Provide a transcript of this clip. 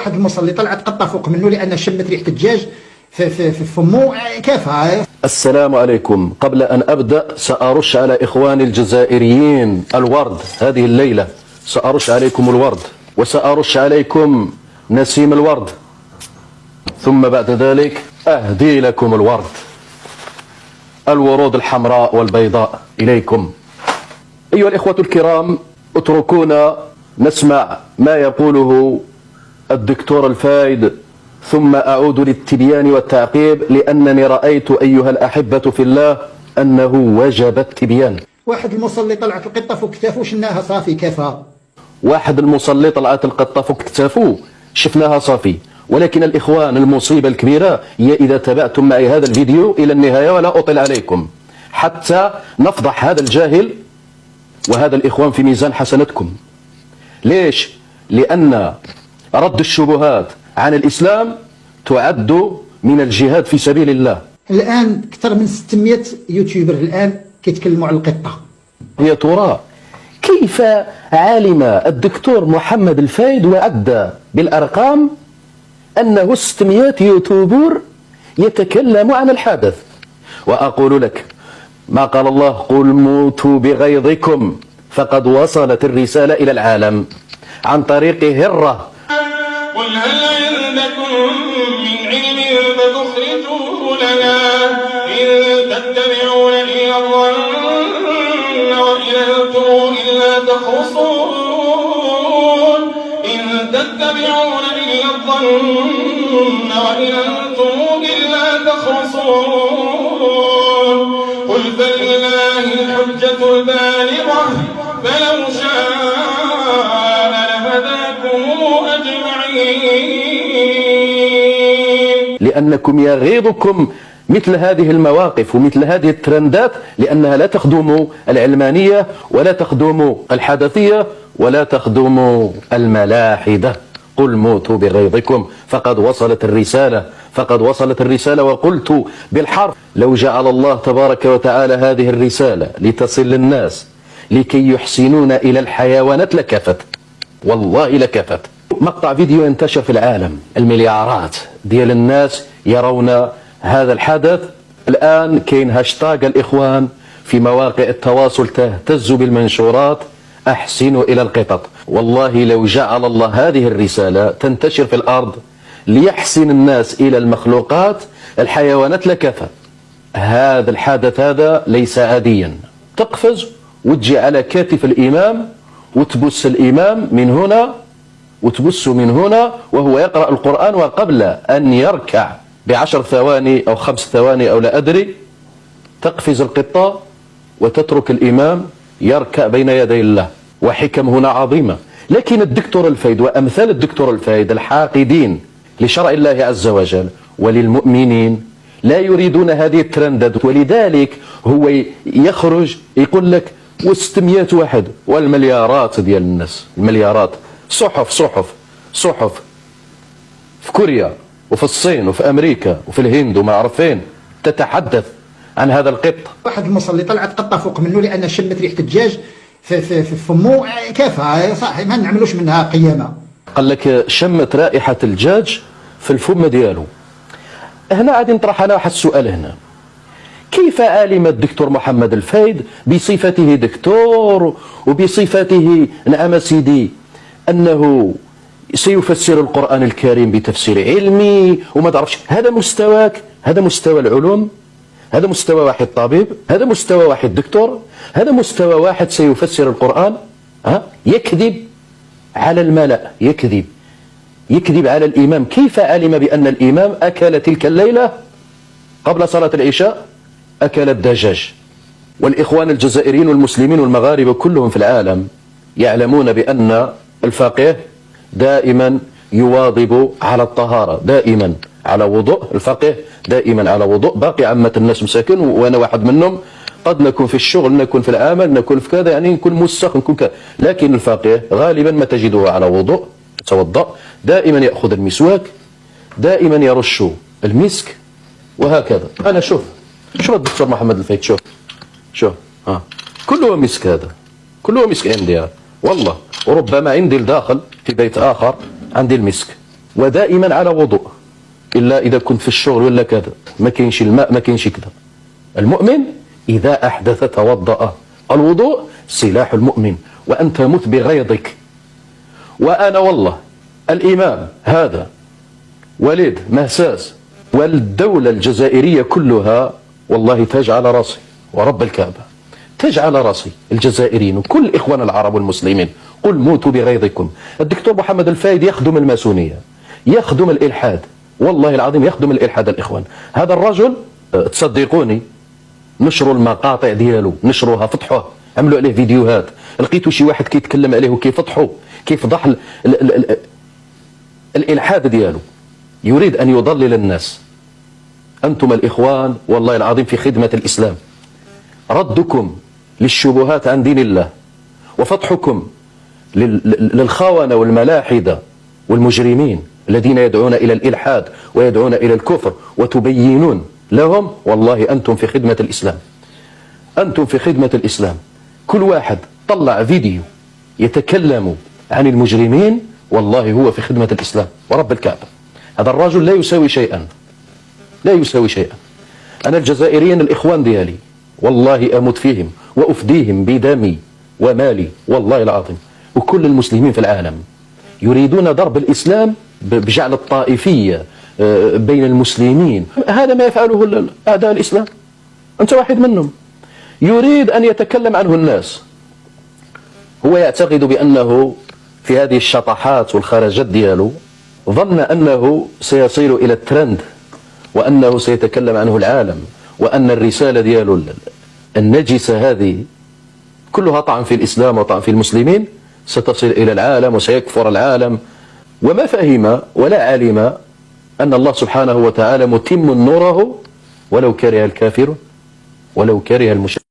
واحد المصلي طلع تقطع فوق منه لان شمت ريحه الدجاج في فمه كافه. السلام عليكم. قبل أن أبدأ سأرش على إخواني الجزائريين الورد هذه الليلة. سأرش عليكم الورد وسأرش عليكم نسيم الورد، ثم بعد ذلك أهدي لكم الورود الحمراء والبيضاء إليكم. أيها الإخوة الكرام، اتركونا نسمع ما يقوله الدكتور الفايد، ثم أعود للتبيان والتعقيب، لأنني رأيت أيها الأحبة في الله أنه وجب التبيان. واحد المصلي طلعت القطة فوق كتافه شفناها صافي كافة. واحد المصلي طلعت القطة فوق كتافه شفناها صافي. ولكن الإخوان، المصيبة الكبيرة هي إذا تابعتم معي هذا الفيديو إلى النهاية ولا أطل عليكم حتى نفضح هذا الجاهل وهذا الإخوان في ميزان حسناتكم. ليش؟ لأن رد الشبهات عن الإسلام تعد من الجهاد في سبيل الله. الآن أكثر من 600 يوتيوبر الآن كيتكلموا على القطة. يا ترى كيف علم الدكتور محمد الفايد وعد بالأرقام أنه 600 يوتيوبر يتكلم عن الحدث؟ وأقول لك ما قال الله: قل موتوا بغيظكم، فقد وصلت الرسالة إلى العالم عن طريق هرة. قل هل عندكم من علم فتخرجوه لنا؟ إن تتبعون إلا الظن وإن أنتم إلا تخرصون. إن تتبعون إلا الظن وإن أنتم إلا تخرصون. قل فلله الحجة البالغة فلو شاء لهداكم أجمعين. لأنكم يغيظكم مثل هذه المواقف ومثل هذه الترندات، لأنها لا تخدم العلمانية ولا تخدم الحدثية ولا تخدم الملاحدة. قل موتوا بغيظكم، فقد وصلت الرسالة، فقد وصلت الرسالة. وقلت بالحرف: لو جعل الله تبارك وتعالى هذه الرسالة لتصل للناس لكي يحسنون إلى الحيوانات لكفت، والله لكفت. مقطع فيديو ينتشر في العالم، المليارات ديال الناس يرون هذا الحدث. الآن كاين هاشتاج الإخوان في مواقع التواصل تهتز بالمنشورات: أحسنوا إلى القطط. والله لو جعل الله هذه الرسالة تنتشر في الأرض ليحسن الناس إلى المخلوقات الحيوانات لكفى. هذا الحدث هذا ليس عاديا. تقفز وتجي على كتف الإمام وتبس الإمام من هنا وتبس من هنا وهو يقرأ القرآن، وقبل أن يركع ب10 ثواني أو 5 ثواني أو لا أدري تقفز القطة وتترك الإمام يركع بين يدي الله. وحكم هنا عظيمة. لكن الدكتور الفايد وأمثال الدكتور الفايد الحاقدين لشرع الله عز وجل وللمؤمنين لا يريدون هذه الترندات، ولذلك هو يخرج يقول لك و600 واحد والمليارات ديال الناس، المليارات. صحف في كوريا وفي الصين وفي أمريكا وفي الهند وما عرف فين تتحدث عن هذا القط. واحد المصلي طلعت قطة فوق منه لأن شمت ريحة الدجاج في فمه كافة. صح، ما نعملوش منها قيامة. قال لك شمت رائحة الدجاج في الفم ديالو. هنا غادي نطرح أنا واحد السؤال هنا: كيف علم الدكتور محمد الفايد بصفته دكتور وبصفته نعم سيدي أنه سيفسر القرآن الكريم بتفسير علمي وما تعرفش؟ هذا مستواك، هذا مستوى العلوم، هذا مستوى واحد طبيب، هذا مستوى واحد دكتور، هذا مستوى واحد سيفسر القرآن. يكذب على الملأ، يكذب على الإمام. كيف علم بأن الإمام أكل تلك الليلة قبل صلاة العشاء أكل الدجاج؟ والإخوان الجزائريين والمسلمين والمغاربة كلهم في العالم يعلمون بأن الفقيه دائما يواظب على الطهارة، دائما على وضوء. الفقيه دائما على وضوء. باقي عامة الناس مساكن وأنا واحد منهم، قد نكون في الشغل، نكون في العمل، نكون في كذا، يعني نكون موسخ، نكون كذا، لكن الفقيه غالبا ما تجده على وضوء، يتوضأ، دائما يأخذ المسواك، دائما يرش المسك، وهكذا. أنا شوف الدكتور محمد الفايد، شوف كله مسك، هذا كله مسك عندي والله. وربما عندي الداخل في بيت آخر عندي المسك، ودائما على وضوء، إلا إذا كنت في الشغل ولا كذا، ما كاينش الماء، ما كاينش كذا. المؤمن إذا أحدث توضأ. الوضوء سلاح المؤمن، وأن تمت بغيظك. وأنا والله الإمام هذا وليد مهساس والدولة الجزائرية كلها والله تاج على راسي ورب الكعبة، تاج على راسي الجزائريين وكل الإخوان العرب والمسلمين. قل موتوا بغيظكم. الدكتور محمد الفايد يخدم الماسونية، يخدم الإلحاد، والله العظيم يخدم الإلحاد. الإخوان هذا الرجل تصدقوني، نشروا المقاطع ديالو، نشروها، فتحوها، عملوا عليه فيديوهات، لقيتوا شي واحد كيتكلم عليه وكيفضحوا، كيفضح الإلحاد ديالو، يريد أن يضلل الناس. أنتم الإخوان والله العظيم في خدمة الإسلام، ردكم للشبهات عن دين الله وفتحكم للخونة والملاحدة والمجرمين الذين يدعون إلى الإلحاد ويدعون إلى الكفر وتبينون لهم، والله أنتم في خدمة الإسلام، أنتم في خدمة الإسلام. كل واحد طلع فيديو يتكلم عن المجرمين والله هو في خدمة الإسلام ورب الكعبة. هذا الرجل لا يساوي شيئا، لا يساوي شيئا. أنا الجزائريين الإخوان ديالي والله أموت فيهم وأفديهم بدمي ومالي والله العظيم. وكل المسلمين في العالم يريدون ضرب الإسلام بجعل الطائفية بين المسلمين. هذا ما يفعله أعداء الإسلام، أنت واحد منهم. يريد أن يتكلم عنه الناس، هو يعتقد بأنه في هذه الشطحات والخرجات دياله ظن أنه سيصل إلى الترند، وأنه سيتكلم عنه العالم، وأن الرسالة دياله النجسة هذه كلها طعن في الإسلام وطعن في المسلمين ستصل إلى العالم وسيكفر العالم. وما فهم ولا علم أن الله سبحانه وتعالى متم نوره ولو كره الكافر ولو كره المشرك.